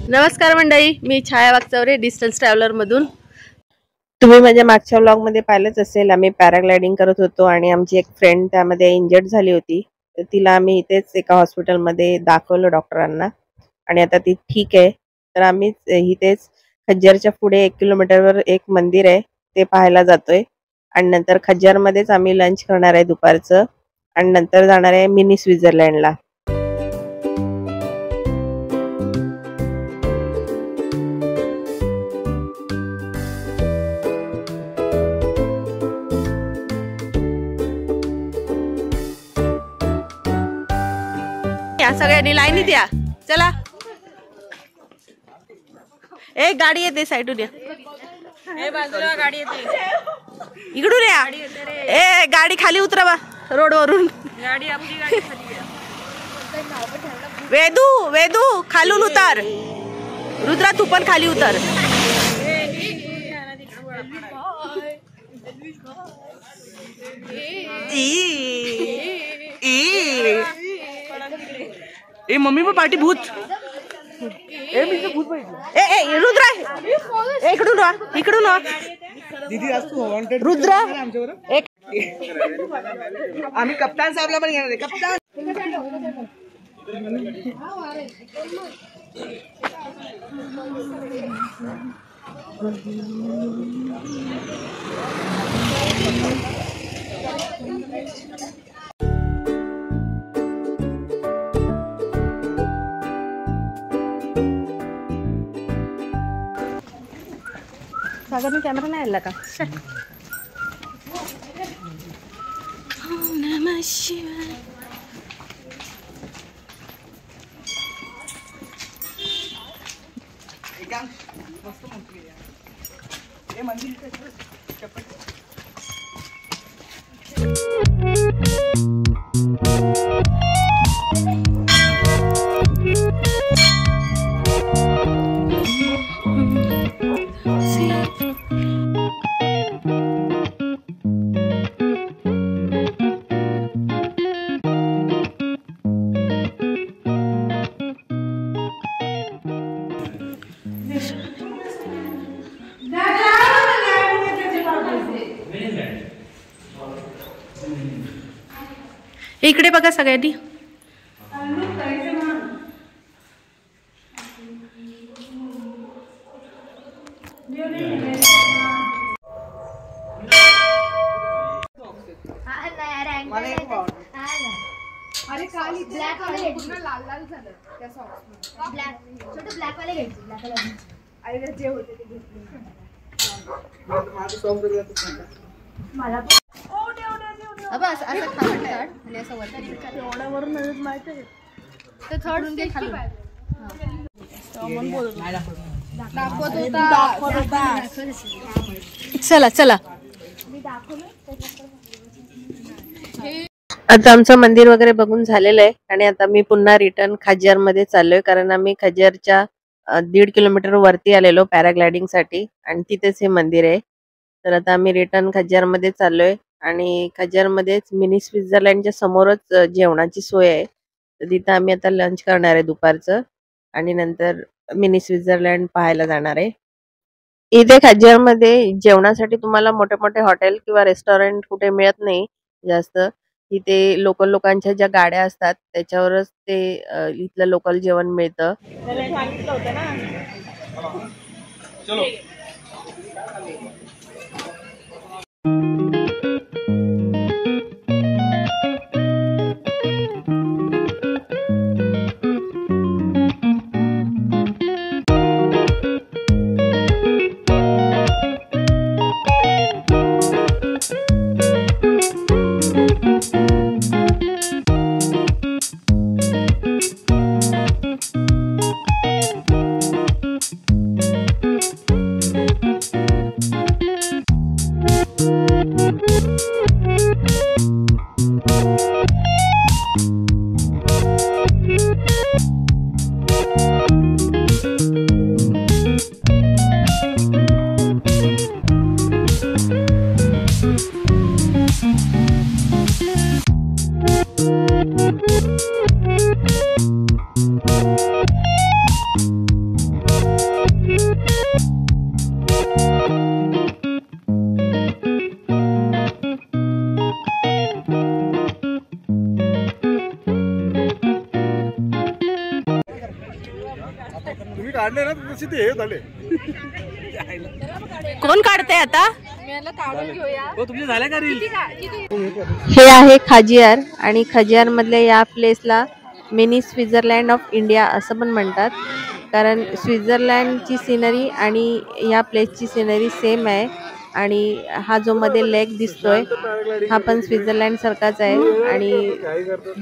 नमस्कार मंडळी, मी छाया Waghchaure distance traveller मधून. तुम्ही माझ्या मागच्या व्लॉग मध्ये पाहिलंच असेल, आम्ही पॅराग्लायडिंग करत होतो आणि आमची एक फ्रेंड त्यामध्ये इंजर्ड झाली होती. तर तिला आम्ही इथेच एका हॉस्पिटलमध्ये दाखवलं डॉक्टरांना आणि आता ती ठीक आहे. तर आम्ही इथेच खज्जरच्या पुढे 1 किलोमीटरवर एक मंदिर आहे, ते पाहायला जातोय आणि नंतर खज्जरमध्येच आम्ही लंच करणार आहे दुपारचं आणि नंतर जाणार आहे मिनी स्वित्झर्लंडला. या सगळ्यांनी लाईनीत या. चला, एक गाडी येते साईडून या. बाजूला गाडी येते, इकडून या. ए गाडी खाली उतरवा रोडवरून. गाडी आपली गाडी खाली. वेदू वेदू खालून उतर. रुद्रा तू पण खाली उतर. ए मम्मी पण पार्टी भूत. ए मी भूत पाहिजे. ए रुद्रा इकडून वा, इकडून वा. दीदी आज तू वॉन्टेड रुद्रा एक. आम्ही कप्तान साहेबला पण घेणार आहे. कप्तान सागरने कॅमेरा नाही आणला का? ओम नमः शिवाय. इकडे बघा सगळ्यांनी. अरे काल ब्लॅक वाले पूर्ण लाल लाल झालं त्या सॉक्स. ब्लॅक छोटे ब्लॅक वाले घ्यायचे. ब्लॅक वाले अरे जे होते ते घेतले. माझे सॉक्स बघा मला पण. अब असं खाली काढ आणि असं वरती एवढा वरून नजर माहिती आहे तर थर्ड घे खाली. मन बोल दाखवत होता. चला चला. आता आमचं मंदिर वगैरे बघून झालेलं आहे आणि आता मी पुन्हा रिटर्न खज्जर मध्ये चाललोय, कारण आम्ही खज्जरच्या 1.5 किलोमीटर वरती आलेलो पॅराग्लायडिंग साठी आणि तिथेच हे मंदिर आहे. तर आता आम्ही रिटर्न खज्जर मध्ये चाललोय आणि खज्जर मध्येच मिनी स्वित्झर्लंडच्या समोरच जेवणाची सोय आहे. तर तिथं आम्ही आता लंच करणार आहे दुपारचं आणि नंतर मिनी स्वित्झर्लंड पाहायला जाणार आहे. इथे खज्जर मध्ये जेवणासाठी तुम्हाला मोठे मोठे हॉटेल किंवा रेस्टॉरंट कुठे मिळत नाही जास्त. इथे लोकल लोकांच्या ज्या गाड्या असतात त्याच्यावरच ते इथलं लोकल जेवण मिळतं. तुम्ही काढले ना तसे ते हे झाले. कोण काढते आता? तुमचे झाले का रील? हे आहे खाजियार आणि खाजियार मधल्या या प्लेसला मिनी स्वित्झर्लंड ऑफ इंडिया असं पण म्हणतात, कारण स्वित्झर्लंडची सिनरी आणि या प्लेसची सिनरी सेम आहे. आणि हा जो मध्ये लेक दिसतोय हा पण स्वित्झर्लंड सारखाच आहे आणि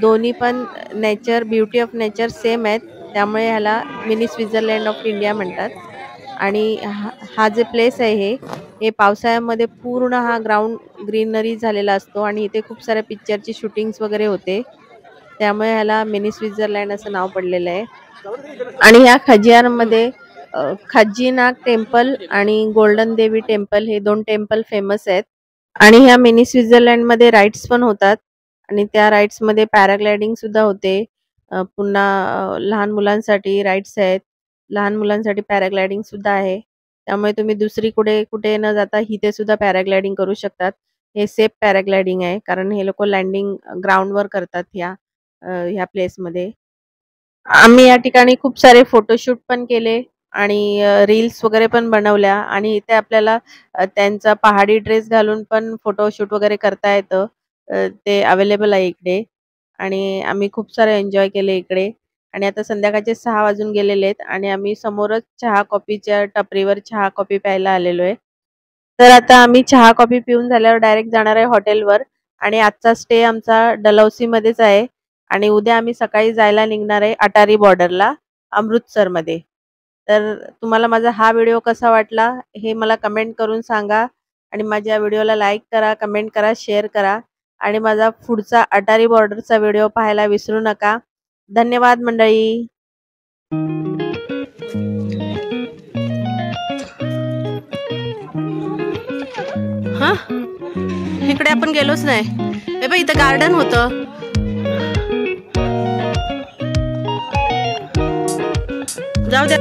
दोन्ही पण nature, beauty of nature same आहेत, त्यामुळे ह्याला मिनी स्वित्झर्लंड ऑफ इंडिया म्हणतात. आणि हा जे प्लेस आहे हे पावसाळ्यामध्ये पूर्ण हा ग्राउंड ग्रीनरी झालेला असतो आणि इथे खूप साऱ्या पिक्चरची शूटिंग्स वगैरे होते, त्यामुळे ह्याला मिनी स्वित्झर्लंड असं नाव पडलेलं आहे. आणि ह्या खजियारमध्ये खज्जीनाग टेम्पल आणि गोल्डन देवी टेम्पल हे 2 टेम्पल फेमस आहेत. आणि ह्या मिनी स्वित्झर्लंड मध्ये राईड्स पण होतात आणि त्या राईड्स मध्ये पॅराग्लायडिंग सुद्धा होते. पुन्हा लहान मुलांसाठी राईड्स आहेत, लहान मुलांसाठी पॅराग्लायडिंग सुद्धा आहे, त्यामुळे तुम्ही दुसरी कुठे न जाता इथे सुद्धा पॅराग्लायडिंग करू शकतात. हे सेफ पॅराग्लायडिंग आहे, कारण हे लोक लँडिंग ग्राउंडवर करतात ह्या प्लेसमध्ये. आम्ही या ठिकाणी खूप सारे फोटोशूट पण केले आणि रील्स वगैरे पण बनवल्या आणि इथे आपल्याला त्यांचा पहाडी ड्रेस घालून पण फोटोशूट वगैरे करता येतं. ते अवेलेबल आहे इकडे आणि आम्ही खूप सारे एन्जॉय केले इकडे. आणि आता संध्याकाळचे 6 वाजून गेलेले आहेत आणि आम्ही समोरच चहा कॉफीच्या टपरीवर चहा कॉफी प्यायला आलेलो आहे. तर आता आम्ही चहा कॉफी पिऊन झाल्यावर डायरेक्ट जाणार आहे हॉटेलवर आणि आजचा स्टे आमचा डलहौसी मध्येच आहे आणि उद्या आम्ही सकाळी जायला निघणार आहे अटारी बॉर्डरला अमृतसरमध्ये. तर तुम्हाला माझा हा व्हिडिओ कसा वाटला हे मला कमेंट करून सांगा आणि माझ्या व्हिडिओला लाईक करा, कमेंट करा, शेअर करा आणि माझा पुढचा अटारी बॉर्डरचा व्हिडिओ पाहायला विसरू नका. धन्यवाद मंडळी. हा, इकडे आपण गेलोच नाही. हे बघ इथं गार्डन होतं. जाऊ द्या.